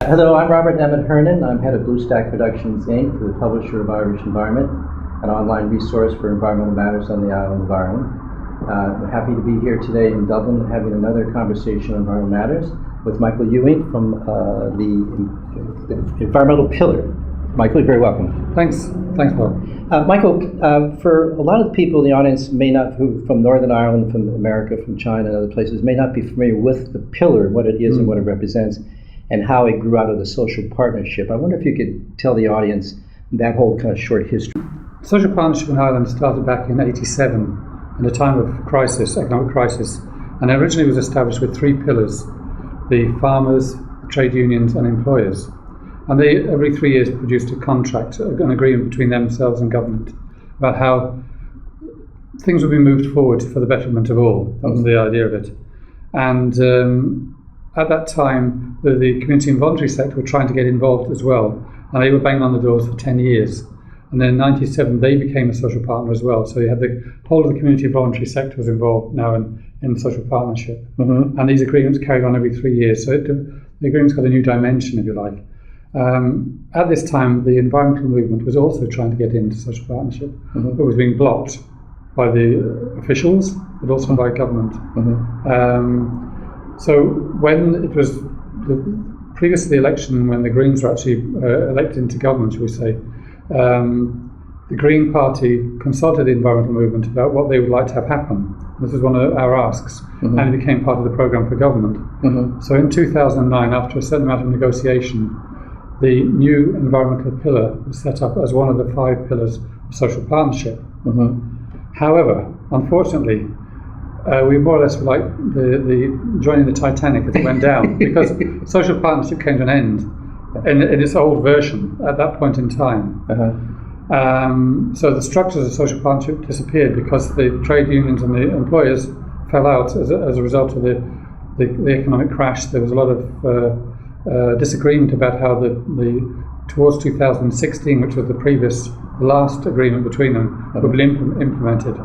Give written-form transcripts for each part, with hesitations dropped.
Hello, I'm Robert Emmett Hernan. I'm head of Bluestack Productions, Inc., the publisher of Irish Environment, an online resource for environmental matters on the island of Ireland. I'm happy to be here today in Dublin having another conversation on environmental matters with Michael Ewing from the Environmental Pillar. Michael, you're very welcome. Thanks, Bob. Michael, for a lot of the people in the audience who from Northern Ireland, from America, from China and other places, may not be familiar with the Pillar, what it is and what it represents, and how it grew out of the social partnership. I wonder if you could tell the audience that whole kind of short history. Social partnership in Ireland started back in '87 in a time of crisis, economic crisis, and originally was established with three pillars: the farmers, the trade unions and employers. And they, every 3 years, produced a contract, an agreement between themselves and government about how things would be moved forward for the betterment of all. That was the idea of it. And at that time, the community and voluntary sector were trying to get involved as well, and they were banging on the doors for 10 years. And then in '97, they became a social partner as well. So you had the whole of the community and voluntary sector was involved now in social partnership. And these agreements carried on every 3 years. So the agreements got a new dimension, if you like. At this time, the environmental movement was also trying to get into social partnership, but was being blocked by the officials, but also by government. So when it was previous to the election, when the Greens were actually elected into government, shall we say, the Green Party consulted the environmental movement about what they would like to have happen. This was one of our asks, and it became part of the programme for government. So in 2009, after a certain amount of negotiation, the new environmental pillar was set up as one of the 5 pillars of social partnership. However, unfortunately, we more or less were like the joining the Titanic as it went down, because social partnership came to an end in its old version at that point in time. So the structures of social partnership disappeared because the trade unions and the employers fell out as a result of the economic crash. There was a lot of disagreement about how towards 2016, which was the last agreement between them, would be implemented,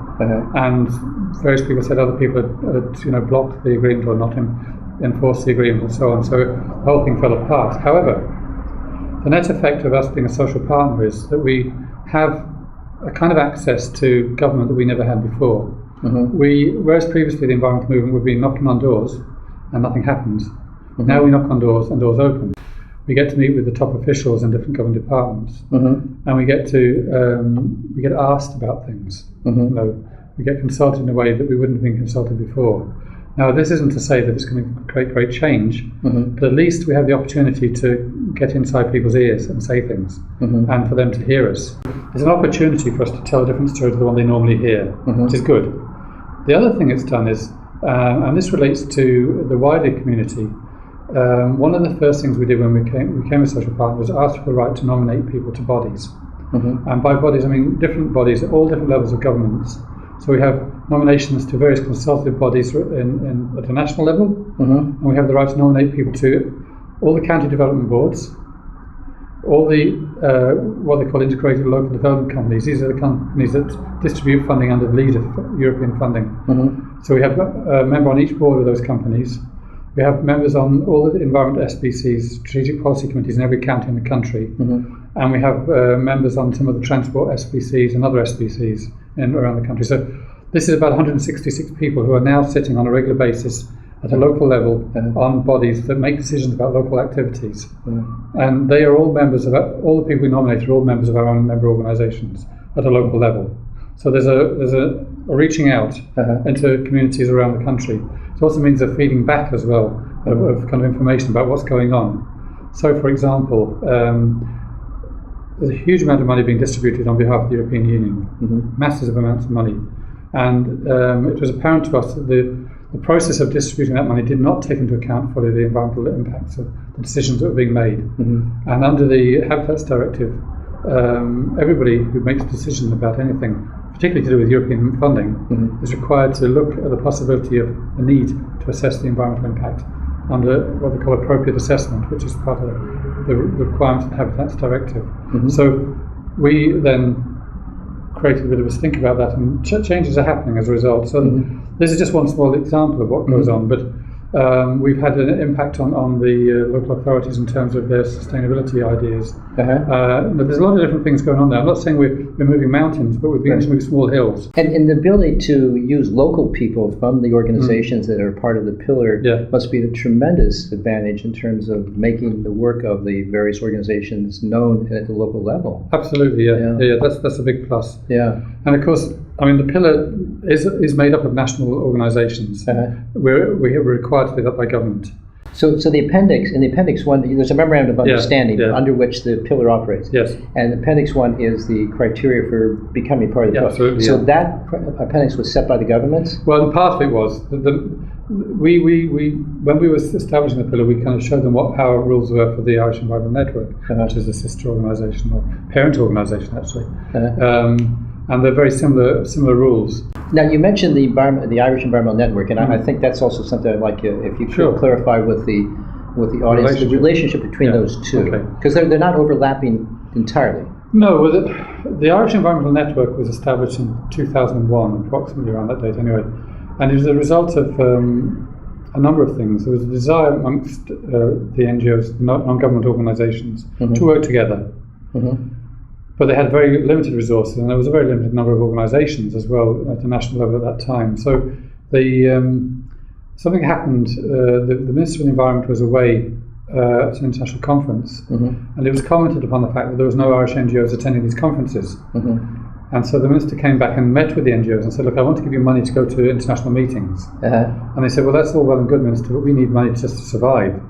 and various people said other people had blocked the agreement or not enforced the agreement and so on. So the whole thing fell apart. However, the net effect of us being a social partner is that we have a kind of access to government that we never had before. Whereas previously the environmental movement would be knocking on doors and nothing happens. Now we knock on doors and doors open. We get to meet with the top officials in different government departments, and we get asked about things. We get consulted in a way that we wouldn't have been consulted before. Now, this isn't to say that it's going to create great change, but at least we have the opportunity to get inside people's ears and say things, and for them to hear us. It's an opportunity for us to tell a different story to the one they normally hear, which is good. The other thing it's done is, and this relates to the wider community, one of the first things we did when we became a social partner was ask for the right to nominate people to bodies. And by bodies, I mean different bodies at all different levels of governments. So we have nominations to various consultative bodies at a national level, and we have the right to nominate people to all the county development boards, all the what they call integrated local development companies. These are the companies that distribute funding under the lead of European funding. So we have a member on each board of those companies. We have members on all the environment SPCs, strategic policy committees in every county in the country, and we have members on some of the transport SPCs and other SPCs around the country. So this is about 166 people who are now sitting on a regular basis at a local level on bodies that make decisions about local activities. And they are all members of, all the people we nominate are all members of our own member organisations at a local level. So there's a reaching out into communities around the country. It also means a feeding back as well of kind of information about what's going on. So, for example, there's a huge amount of money being distributed on behalf of the European Union, massive amounts of money. And it was apparent to us that the process of distributing that money did not take into account fully the environmental impacts of the decisions that were being made. And under the Habitats Directive, everybody who makes a decision about anything, particularly to do with European funding, is required to look at the possibility of a need to assess the environmental impact under what they call appropriate assessment, which is part of the requirements of the Habitats Directive. So we then created a bit of us think about that, and changes are happening as a result. So this is just one small example of what goes on, but We've had an impact on the local authorities in terms of their sustainability ideas. But there's a lot of different things going on there. I'm not saying we're moving mountains, but we're beginning to move small hills. And the ability to use local people from the organizations that are part of the pillar must be a tremendous advantage in terms of making the work of the various organizations known at the local level. Absolutely, yeah. That's a big plus. Yeah. And of course, I mean, the pillar is made up of national organizations. We're required to do that by government. So in the appendix 1, there's a memorandum of understanding under which the pillar operates. Yes. And appendix 1 is the criteria for becoming part of the pillar. Absolutely. So that appendix was set by the government? Well, part of it was. We when we were establishing the pillar, we kind of showed them what our rules were for the Irish Environmental Network, which is a sister organisation or parent organisation actually. And they're very similar rules. Now, you mentioned the Irish Environmental Network, and I think that's also something I'd like you, if you could clarify with the audience, the relationship between those two, because they're not overlapping entirely. No, well, the Irish Environmental Network was established in 2001, approximately around that date anyway, and it was a result of a number of things. There was a desire amongst the NGOs, non-government organisations, to work together. But they had very limited resources, and there was a very limited number of organisations as well at the national level at that time. So something happened. The Minister of the Environment was away at an international conference, and it was commented upon the fact that there was no Irish NGOs attending these conferences. And so the Minister came back and met with the NGOs and said, look, I want to give you money to go to international meetings. And they said, well, that's all well and good, Minister, but we need money just to survive.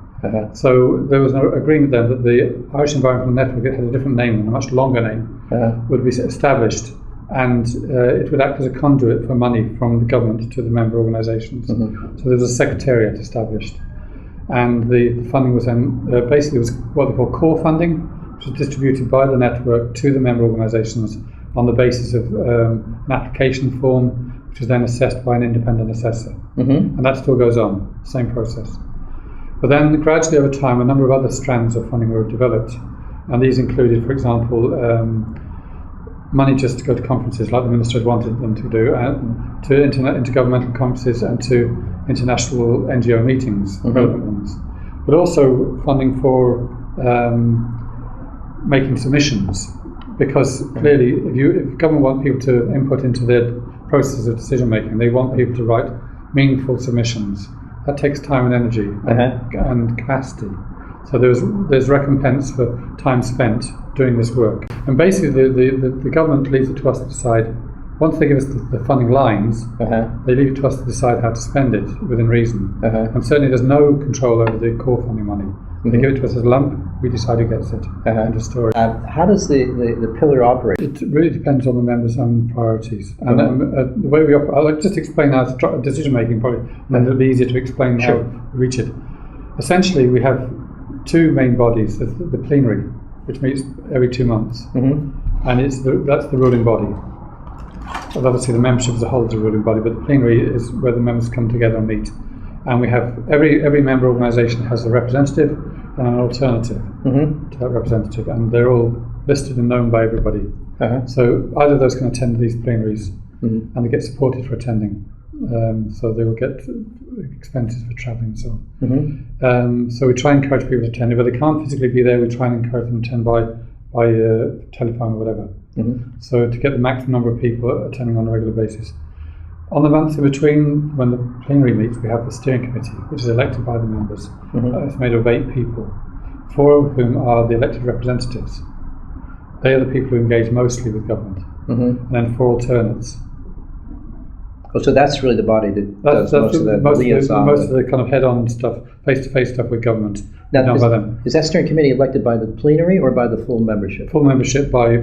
So there was an agreement then that the Irish Environmental Network, it had a different name and a much longer name, would be established, and it would act as a conduit for money from the government to the member organisations. So there was a secretariat established, and the funding was then basically was what they call core funding, which was distributed by the network to the member organisations on the basis of an application form, which was then assessed by an independent assessor. And that still goes on, same process. But then gradually over time, a number of other strands of funding were developed, and these included, for example, money just to go to conferences like the Minister had wanted them to do, to intergovernmental conferences and to international NGO meetings, relevant ones, but also funding for making submissions, because clearly if government want people to input into their process of decision making, they want people to write meaningful submissions. That takes time and energy and capacity. So there's recompense for time spent doing this work. And basically the government leaves it to us to decide. Once they give us the funding lines, they leave it to us to decide how to spend it within reason. And certainly there's no control over the core funding money. They give it to us as a lump, we decide who gets it. End of story. How does the pillar operate? It really depends on the members' own priorities. And the way we operate, I'll just explain how decision making probably, and it'll be easier to explain how we reach it. Essentially, we have two main bodies. There's the plenary, which meets every 2 months, and that's the ruling body. Well, obviously, the membership as a whole is a ruling body, but the plenary is where the members come together and meet. And we have every member organisation has a representative and an alternative to that representative, and they're all listed and known by everybody. So either of those can attend these plenaries, and they get supported for attending. So they will get expenses for travelling and so on. So we try and encourage people to attend. If they can't physically be there, we try and encourage them to attend by telephone or whatever. So to get the maximum number of people attending on a regular basis. On the months in between, when the plenary meets, we have the steering committee, which is elected by the members. It's made of 8 people, 4 of whom are the elected representatives. They are the people who engage mostly with government, and then 4 alternates. Oh, so that's really the body that does most of the kind of head-on stuff, face-to-face stuff with government. Now, is that steering committee elected by the plenary or by the full membership? Full membership by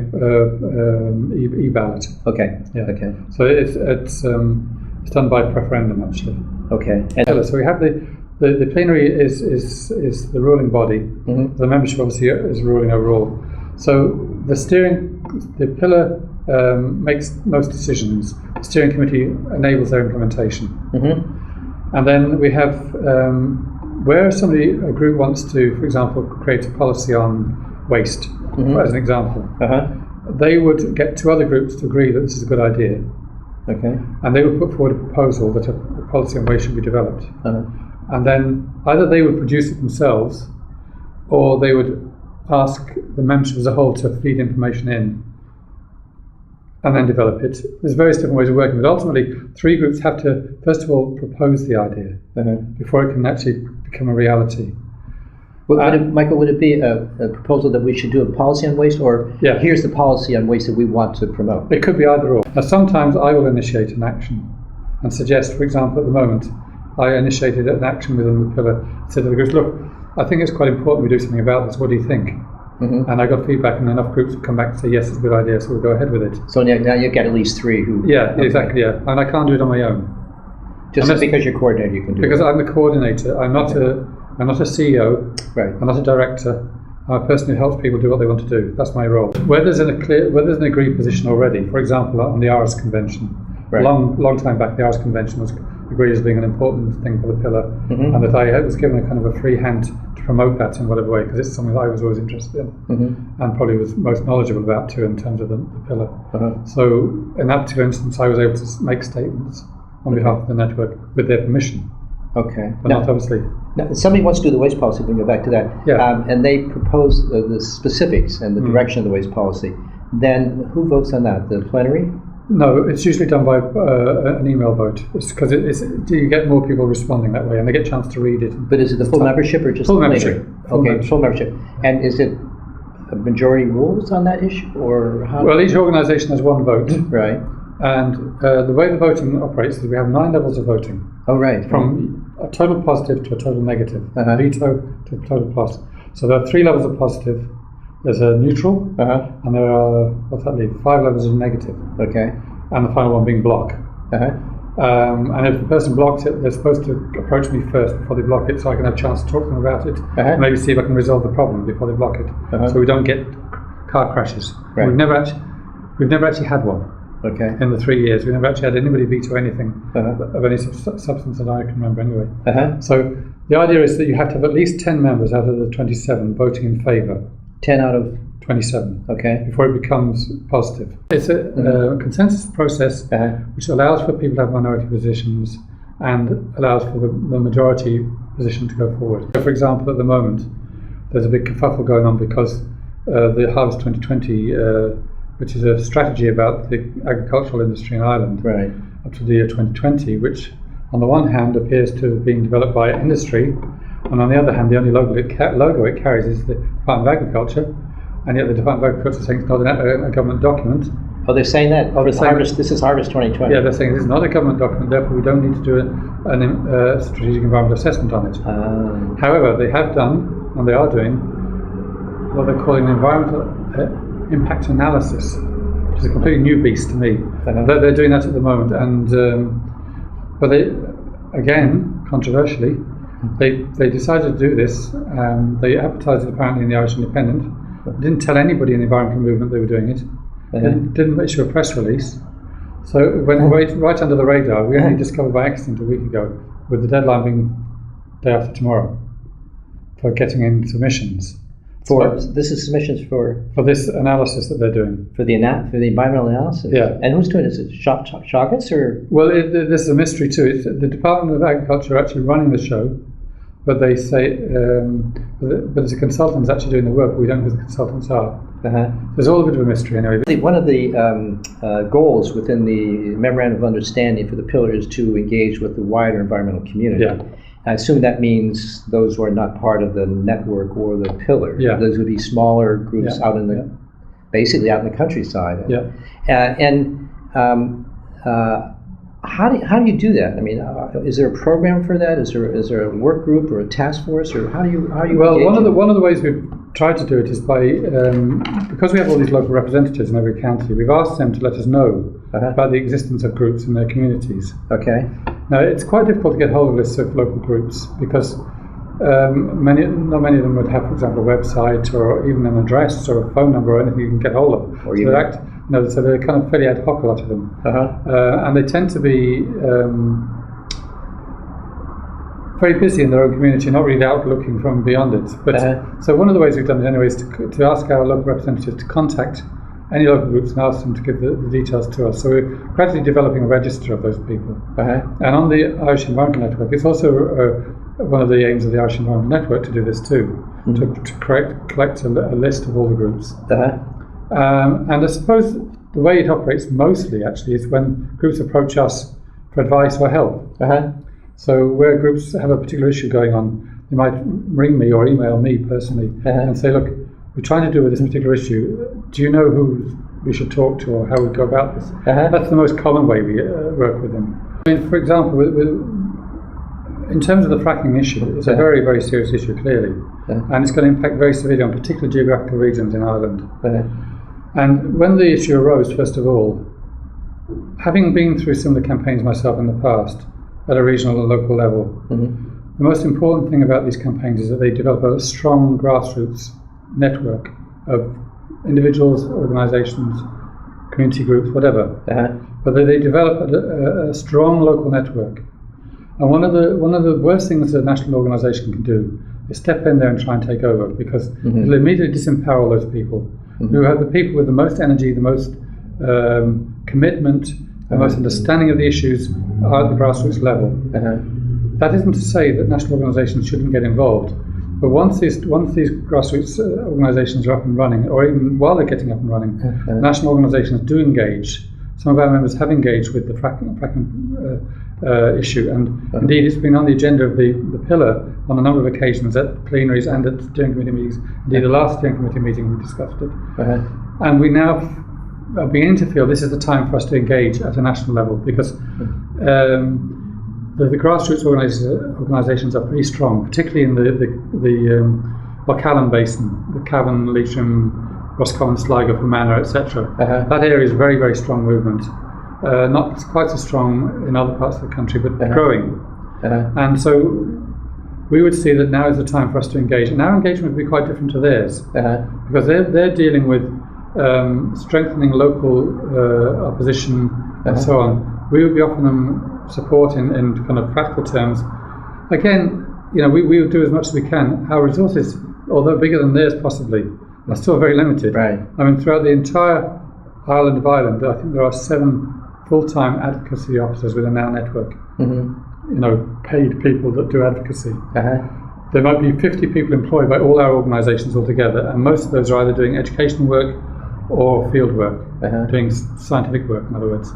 e-ballot. Okay. Yeah. Okay. So it's done by referendum actually. Okay. And so we have the plenary is the ruling body. The membership obviously is ruling overall. So the pillar makes most decisions. The steering committee enables their implementation. And then we have where a group wants to, for example, create a policy on waste, as an example, they would get 2 other groups to agree that this is a good idea. And they would put forward a proposal that a policy on waste should be developed. and then either they would produce it themselves, or they would ask the membership as a whole to feed information in and then develop it. There's various different ways of working, but ultimately 3 groups have to, first of all, propose the idea before it can actually become a reality. Michael, would it be a proposal that we should do a policy on waste, or here's the policy on waste that we want to promote? It could be either or. Now, sometimes I will initiate an action and suggest, for example, at the moment, I initiated an action within the pillar, said to the groups, look, I think it's quite important we do something about this, what do you think? And I got feedback, and enough groups would come back and say, yes, it's a good idea, so we'll go ahead with it. So now you get at least 3 who... Yeah, exactly, yeah. And I can't do it on my own. Just because you're coordinator, you can do it. Because I'm the coordinator. I'm not a CEO. Right. I'm not a director. I'm a person who helps people do what they want to do. That's my role. Where there's an agreed position already, for example, on the Ars Convention, long time back, the Ars Convention was agreed as being an important thing for the pillar, and that I was given a kind of a free hand to promote that in whatever way, because it's something that I was always interested in, and probably was most knowledgeable about too in terms of the pillar. So in that particular instance, I was able to make statements on behalf of the network with their permission. Okay. But not obviously. Now, somebody wants to do the waste policy, we can go back to that. And they propose the specifics and the direction of the waste policy. Then who votes on that? The plenary? No, it's usually done by an email vote. It's because you get more people responding that way, and they get a chance to read it. But is it the full membership or just full the membership? Full membership. And is it a majority rules on that issue, or how? Well, each organisation has 1 vote. Right. And the way the voting operates is we have 9 levels of voting. Oh, right. From a total positive to a total negative, veto to a total plus. So there are 3 levels of positive. There's a neutral, and there are, what's that leave? 5 levels of negative. Okay. And the final one being block. And if the person blocks it, they're supposed to approach me first before they block it, so I can have a chance to talk to them about it, and maybe see if I can resolve the problem before they block it, so we don't get car crashes. Right. We've never actually had one. Okay. In the 3 years, we've never actually had anybody veto anything of any substance that I can remember anyway. So the idea is that you have to have at least 10 members out of the 27 voting in favour. 10 out of 27. Okay. Before it becomes positive. It's a consensus process which allows for people to have minority positions and allows for the majority position to go forward. So for example, at the moment, there's a big kerfuffle going on because the Harvest 2020, which is a strategy about the agricultural industry in Ireland up to the year 2020, which on the one hand appears to have been developed by industry, and on the other hand the only logo it carries is the Department of Agriculture, and yet the Department of Agriculture is saying it's not a government document. Oh, they're saying that? This is Harvest 2020? Yeah, they're saying this is not a government document, therefore we don't need to do a strategic environmental assessment on it. However, they have done, and they are doing, what they're calling an environmental impact analysis, which is a completely new beast to me. They're doing that at the moment, and but they, again, controversially, they decided to do this. They advertised it apparently in the Irish Independent. Didn't tell anybody in the environmental movement they were doing it. Didn't issue a press release. So it went right under the radar. We only discovered by accident a week ago, with the deadline being day after tomorrow for getting in submissions. This is submissions for this analysis that they're doing. For the environmental analysis? Yeah. And who's doing it? Is it Shaughus or? Well, this is a mystery too. It's the Department of Agriculture are actually running the show, but they say, but as a consultant is actually doing the work, but we don't know who the consultants are. There's all a bit of a mystery anyway. One of the goals within the Memorandum of Understanding for the pillar is to engage with the wider environmental community. Yeah. I assume that means those who are not part of the network or the pillar. Yeah. Those would be smaller groups out in the, basically out in the countryside. Yeah. How do you do that? I mean, is there a program for that? Is there a work group or a task force, or how do you? Well, one of the ways we've tried to do it is by because we have all these local representatives in every county. We've asked them to let us know about the existence of groups in their communities. Okay. Now it's quite difficult to get hold of lists of local groups because not many of them would have, for example, a website or even an address or a phone number or anything you can get hold of. Or so they're kind of fairly ad hoc, a lot of them, and they tend to be very busy in their own community, not really out looking from beyond it. But so one of the ways we've done it anyway is to ask our local representatives to contact any local groups and ask them to give the details to us. So we're gradually developing a register of those people. And on the Irish Environmental Network, it's also one of the aims of the Irish Environmental Network to do this too, to collect a list of all the groups. And I suppose the way it operates mostly actually is when groups approach us for advice or help. So where groups have a particular issue going on, they might ring me or email me personally and say, look, we're trying to deal with this particular issue. Do you know who we should talk to or how we go about this? That's the most common way we work with them. I mean, for example, in terms of the fracking issue, it's a very, very serious issue, clearly. And it's going to impact very severely on particular geographical regions in Ireland. And when the issue arose, first of all, having been through similar campaigns myself in the past, at a regional and local level, the most important thing about these campaigns is that they develop a strong grassroots network of individuals, organisations, community groups, whatever. But they develop a strong local network. And one of the worst things that a national organisation can do is step in there and try and take over, because it'll immediately disempower all those people who have the people with the most energy, the most commitment, the most understanding of the issues are at the grassroots level. That isn't to say that national organisations shouldn't get involved, but once these grassroots organisations are up and running, or even while they're getting up and running, national organisations do engage. Some of our members have engaged with the fracking issue, and indeed it's been on the agenda of the pillar on a number of occasions at plenaries and at steering committee meetings. Indeed, the last steering committee meeting we discussed it. And we now are beginning to feel this is the time for us to engage at a national level, because the grassroots organisations are pretty strong, particularly in the Lochalan Basin, the Cavan, Leitrim, Roscommon, Sligo, Fermanagh, etc. That area is a very, very strong movement. Not quite so strong in other parts of the country, but growing. And so we would see that now is the time for us to engage. And our engagement would be quite different to theirs, because they're dealing with strengthening local opposition and so on. We would be offering them support in kind of practical terms. Again, we would do as much as we can. Our resources, although bigger than theirs possibly, are still very limited. I mean, throughout the entire island of Ireland, I think there are 7 full-time advocacy officers within our network. Paid people that do advocacy. There might be 50 people employed by all our organisations altogether, and most of those are either doing educational work or field work, doing scientific work, in other words.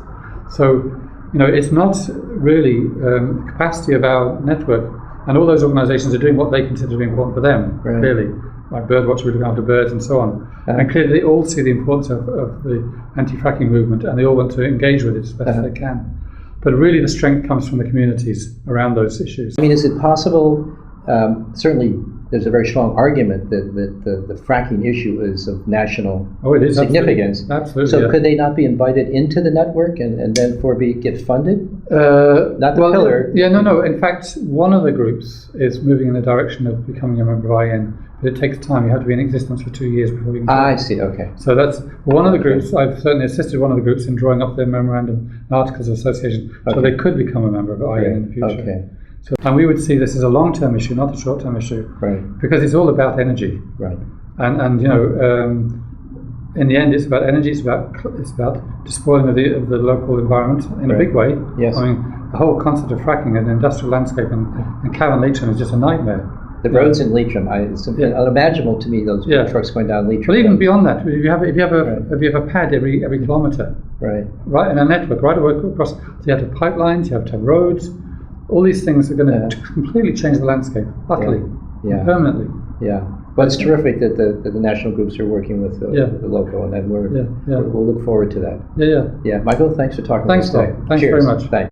So, it's not really the capacity of our network, and all those organisations are doing what they consider to be important for them, clearly, like Birdwatch, we're looking after birds and so on. And clearly they all see the importance of the anti-fracking movement, and they all want to engage with it as best as they can. But really the strength comes from the communities around those issues. I mean, is it possible, certainly there's a very strong argument that the fracking issue is of national significance. Absolutely. So could they not be invited into the network and therefore get funded? Not the pillar. No. In fact, one of the groups is moving in the direction of becoming a member of IN, but it takes time. You have to be in existence for 2 years before you can. I see. Okay. So that's one of the groups. I've certainly assisted one of the groups in drawing up their memorandum and articles of association, so they could become a member of IN in the future. Okay. So, and we would see this as a long-term issue, not a short-term issue, because it's all about energy. And in the end, it's about energy. It's about despoiling of the local environment in a big way. I mean, the whole concept of fracking and the industrial landscape and Cavan Leitrim is just a nightmare. The roads in Leitrim, it's unimaginable to me, those trucks going down Leitrim. But even beyond that, if you have a pad every kilometre, right, in a network, right across, so you have to have pipelines, you have to have roads. All these things are going to completely change the landscape, utterly, permanently. But it's terrific that the national groups are working with the local, and we'll look forward to that. Michael, thanks for talking to us today. Thanks very much. Thanks.